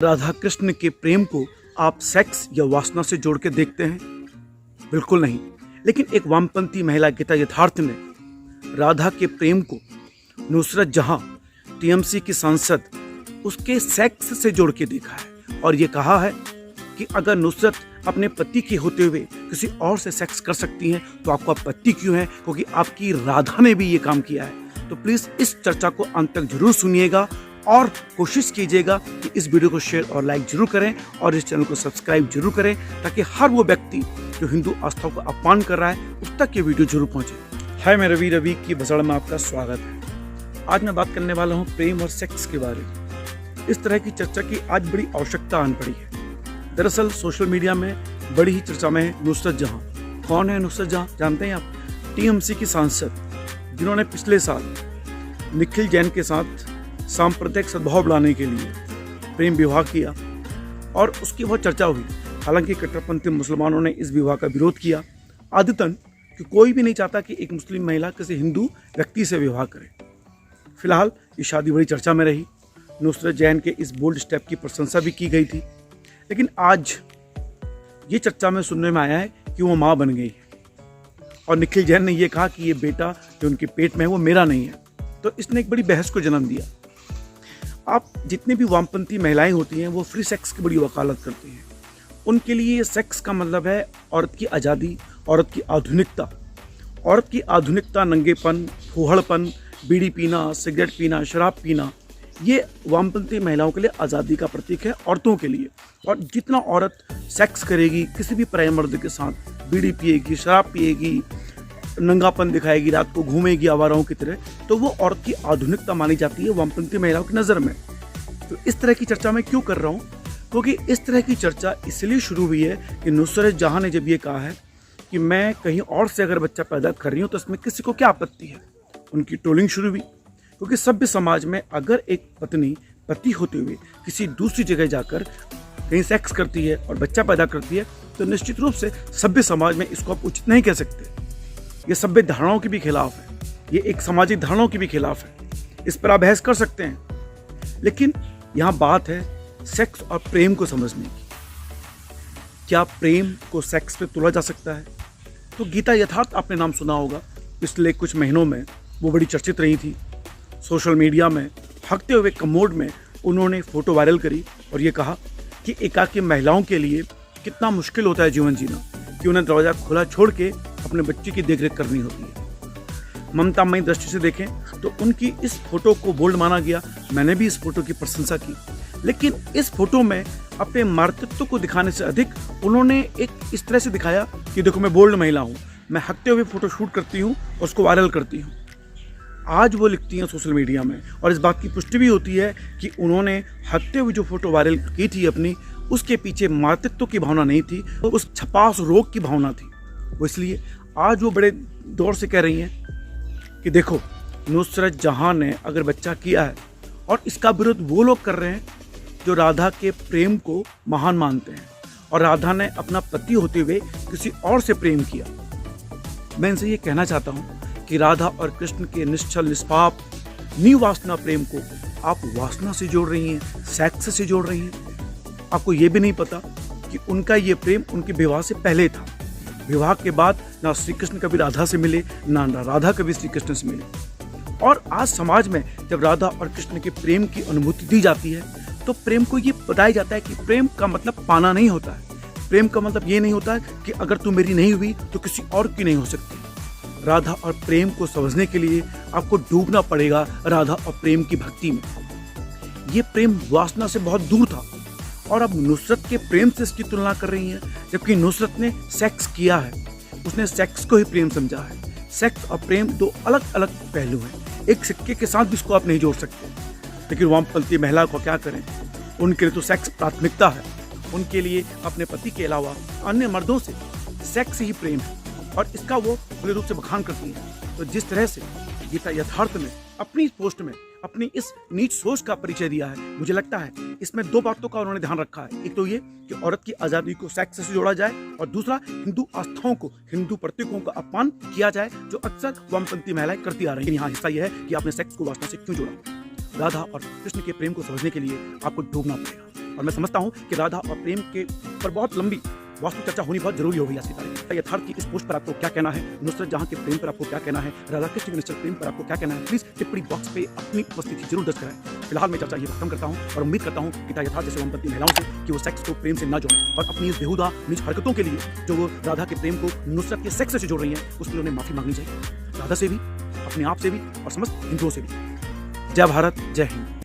राधा कृष्ण के प्रेम को आप सेक्स या वासना से जोड़ के देखते हैं? बिल्कुल नहीं। लेकिन एक वामपंथी महिला गीता यथार्थ ने राधा के प्रेम को नुसरत जहां टीएमसी की सांसद उसके सेक्स से जोड़ के देखा है और ये कहा है कि अगर नुसरत अपने पति के होते हुए किसी और से सेक्स कर सकती हैं तो आपको आपत्ति क्यों है? क्योंकि आपकी राधा ने भी ये काम किया है। तो प्लीज़ इस चर्चा को अंत तक जरूर सुनिएगा और कोशिश कीजिएगा कि इस वीडियो को शेयर और लाइक जरूर करें और इस चैनल को सब्सक्राइब जरूर करें ताकि हर वो व्यक्ति जो हिंदू आस्थाओं का अपमान कर रहा है उस तक ये वीडियो जरूर पहुंचे। हाय, मैं रवि की बसड़ में आपका स्वागत है। आज मैं बात करने वाला हूँ प्रेम और सेक्स के बारे में। इस तरह की चर्चा की आज बड़ी आवश्यकता आन पड़ी है। दरअसल सोशल मीडिया में बड़ी ही चर्चा में है नुसरत जहां। कौन है नुसरत जहां? जानते हैं आप? टीएमसी की सांसद जिन्होंने पिछले साल निखिल जैन के साथ सांप्रदायिक सद्भाव बढ़ाने के लिए प्रेम विवाह किया और उसकी बहुत चर्चा हुई। हालांकि कट्टरपंथी मुसलमानों ने इस विवाह का विरोध किया, आदतन कि कोई भी नहीं चाहता कि एक मुस्लिम महिला किसी हिंदू व्यक्ति से विवाह करे। फिलहाल ये शादी बड़ी चर्चा में रही। नुसरत जैन के इस बोल्ड स्टेप की प्रशंसा भी की गई थी, लेकिन आज ये चर्चा में सुनने में आया है कि वो माँ बन गई है और निखिल जैन ने ये कहा कि ये बेटा जो उनके पेट में है वो मेरा नहीं है। तो इसने एक बड़ी बहस को जन्म दिया। आप जितनी भी वामपंथी महिलाएं होती हैं वो फ्री सेक्स की बड़ी वकालत करती हैं। उनके लिए सेक्स का मतलब है औरत की आज़ादी, औरत की आधुनिकता। औरत की आधुनिकता, नंगेपन, फूहड़पन, बीड़ी पीना, सिगरेट पीना, शराब पीना, ये वामपंथी महिलाओं के लिए आज़ादी का प्रतीक है, औरतों के लिए। और जितना औरत सेक्स करेगी किसी भी पराये मर्द के साथ, बीड़ी पिएगी, शराब पिएगी, नंगापन दिखाएगी, रात को घूमेगी आवाराओं की तरह, तो वो औरत की आधुनिकता मानी जाती है वामपंथी महिलाओं की नज़र में। तो इस तरह की चर्चा मैं क्यों कर रहा हूँ? क्योंकि इस तरह की चर्चा इसलिए शुरू हुई है कि नुसरत जहां ने जब ये कहा है कि मैं कहीं और से अगर बच्चा पैदा कर रही हूँ तो इसमें किसी को क्या आपत्ति है, उनकी ट्रोलिंग शुरू हुई। क्योंकि सभ्य समाज में अगर एक पत्नी पति होते हुए किसी दूसरी जगह जाकर कहीं सेक्स करती है और बच्चा पैदा करती है तो निश्चित रूप से सभ्य समाज में इसको आप उचित नहीं कह सकते। ये सभ्य धारणाओं के भी खिलाफ है, ये एक सामाजिक धारणाओं के भी खिलाफ है। इस पर आप बहस कर सकते हैं, लेकिन यहाँ बात है सेक्स और प्रेम को समझने की। क्या प्रेम को सेक्स पे तोला जा सकता है? तो गीता यथार्थ आपने नाम सुना होगा। पिछले कुछ महीनों में वो बड़ी चर्चित रही थी। सोशल मीडिया में हकते हुए कमोड में उन्होंने फोटो वायरल करी और ये कहा कि एकाकी महिलाओं के लिए कितना मुश्किल होता है जीवन जीना, कि उन्हें दरवाज़ा खुला छोड़ के अपने बच्चे की देखरेख करनी होती है। ममतामयी दृष्टि से देखें तो उनकी इस फोटो को बोल्ड माना गया। मैंने भी इस फोटो की प्रशंसा की, लेकिन इस फोटो में अपने मातृत्व को दिखाने से अधिक उन्होंने एक इस तरह से दिखाया कि देखो मैं बोल्ड महिला हूँ, मैं हकते हुए फोटो शूट करती हूँ और उसको वायरल करती हूँ। आज वो लिखती हैं सोशल मीडिया में और इस बात की पुष्टि भी होती है कि उन्होंने हकते हुए जो फोटो वायरल की थी अपनी, उसके पीछे मातृत्व की भावना नहीं थी, उस छपास रोग की भावना थी। वो इसलिए आज वो बड़े दौर से कह रही हैं कि देखो नुसरत जहां ने अगर बच्चा किया है, और इसका विरोध वो लोग कर रहे हैं जो राधा के प्रेम को महान मानते हैं और राधा ने अपना पति होते हुए किसी और से प्रेम किया। मैं इनसे ये कहना चाहता हूँ कि राधा और कृष्ण के निश्चल निष्पाप निवासना प्रेम को आप वासना से जोड़ रही हैं, सेक्स से जोड़ रही हैं। आपको ये भी नहीं पता कि उनका ये प्रेम उनके विवाह से पहले था। विवाह के बाद ना श्री कृष्ण कभी राधा से मिले, ना राधा कभी श्री कृष्ण से मिले। और आज समाज में जब राधा और कृष्ण के प्रेम की अनुभूति दी जाती है तो प्रेम को ये बताया जाता है कि प्रेम का मतलब पाना नहीं होता है। प्रेम का मतलब ये नहीं होता है कि अगर तू मेरी नहीं हुई तो किसी और की नहीं हो सकती। राधा और प्रेम को समझने के लिए आपको डूबना पड़ेगा राधा और प्रेम की भक्ति में। ये प्रेम वासना से बहुत दूर था और अब नुसरत के प्रेम से इसकी तुलना कर रही हैं, जबकि नुसरत ने सेक्स किया है, उसने सेक्स को ही प्रेम समझा है। सेक्स और प्रेम दो अलग अलग पहलू हैं। एक सिक्के के साथ भी इसको आप नहीं जोड़ सकते। लेकिन वामपंथी महिला को क्या करें, उनके लिए तो सेक्स प्राथमिकता है। उनके लिए अपने पति के अलावा अन्य मर्दों से सेक्स ही प्रेम है और इसका वो पूरे रूप से बखान करती है। तो जिस तरह से गीता यथार्थ में अपनी पोस्ट में अपनी इस नीच सोच का परिचय दिया है, मुझे लगता है इसमें दो बातों का उन्होंने ध्यान रखा है। एक तो ये कि औरत की आज़ादी को सेक्स से जोड़ा जाए और दूसरा हिंदू आस्थाओं को, हिंदू प्रतीकों का अपमान किया जाए जो अक्सर वामपंथी महिलाएं करती आ रही हैं। यहाँ हिस्सा यह है कि आपने सेक्स को वासना से क्यों जोड़ा। राधा और कृष्ण के प्रेम को समझने के लिए आपको डूबना पड़ेगा। और मैं समझता हूँ कि राधा और प्रेम के ऊपर बहुत लंबी वास्तु चर्चा होनी बहुत जरूरी हो गई आज की तारीख में। यथार्थ की इस पोस्ट पर आपको क्या कहना है, नुसरत जहां के प्रेम पर आपको क्या कहना है, राधा कृष्ण के निश्चल प्रेम पर आपको क्या कहना है, प्लीज टिप्पणी बॉक्स पे अपनी उपस्थिति जरूर दर्ज कराएं। फिलहाल मैं चर्चा ये खत्म करता हूँ और उम्मीद करता हूँ कि यथार्थ जैसे वामपंथी महिलाओं से कि वो सेक्स को प्रेम से न जोड़ें और अपनी इस बेहुदा नीच हरकतों के लिए जो वो राधा के प्रेम को नुसरत के सेक्स से जोड़ रही हैं उसके लिए उन्हें माफी मांगनी चाहिए, राधा से भी, अपने आप से भी और समस्त हिंदुओं से भी। जय भारत, जय हिंद।